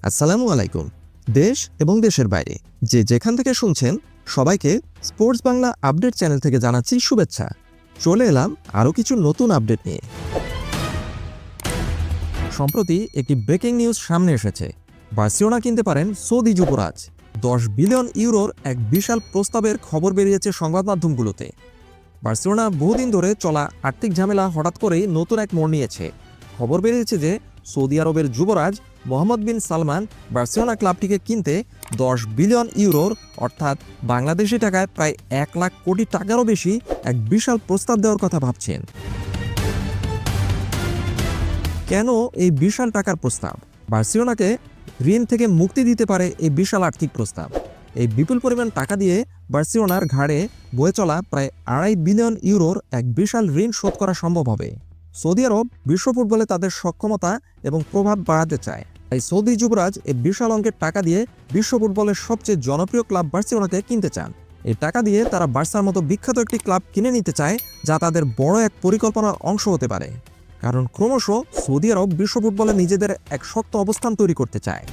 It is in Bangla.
আসসালামু আলাইকুম। দেশ এবং দেশের বাইরে যে যেখান থেকে শুনছেন সবাইকে স্পোর্টস বাংলা আপডেট চ্যানেল থেকে জানাচ্ছি শুভেচ্ছা। চলে এলাম আরও কিছু নতুন আপডেট নিয়ে। সম্প্রতি একটি ব্রেকিং নিউজ সামনে এসেছে। বার্সেলোনা কিনতে পারেন সৌদি যুবরাজ। 10 বিলিয়ন ইউরোর এক বিশাল প্রস্তাবের খবর বেরিয়েছে সংবাদ মাধ্যমগুলোতে। বার্সেলোনা বহুদিন ধরে চলা আর্থিক ঝামেলা হঠাৎ করেই নতুন এক মোড় নিয়েছে। খবর বেরিয়েছে যে সৌদি আরবের যুবরাজ মোহাম্মদ বিন সালমান বার্সেলোনা ক্লাবটিকে কিনতে 10 বিলিয়ন ইউরোর অর্থাৎ বাংলাদেশি টাকায় প্রায় 1 লাখ কোটি টাকারও বেশি এক বিশাল প্রস্তাব দেওয়ার কথা ভাবছেন। কেন এই বিশাল টাকার প্রস্তাব? বার্সেলোনাকে ঋণ থেকে মুক্তি দিতে পারে এই বিশাল আর্থিক প্রস্তাব। এই বিপুল পরিমাণ টাকা দিয়ে বার্সেলোনার ঘাড়ে বয়ে চলা প্রায় 2.5 বিলিয়ন ইউরোর এক বিশাল ঋণ শোধ করা সম্ভব হবে। সৌদি আরব বিশ্ব ফুটবলে তাদের সক্ষমতা এবং প্রভাব বাড়াতে চায়, তাই সৌদি যুবরাজ এই বিশাল অঙ্কের টাকা দিয়ে বিশ্ব ফুটবলের সবচেয়ে জনপ্রিয় ক্লাব বার্সেলোনাকে কিনতে চান। এই টাকা দিয়ে তারা বার্সার মতো বিখ্যাত একটি ক্লাব কিনে নিতে চায়, যা তাদের বড় এক পরিকল্পনার অংশ হতে পারে। কারণ ক্রমশ সৌদি আরব বিশ্ব ফুটবলে নিজেদের এক শক্ত অবস্থান তৈরি করতে চায়।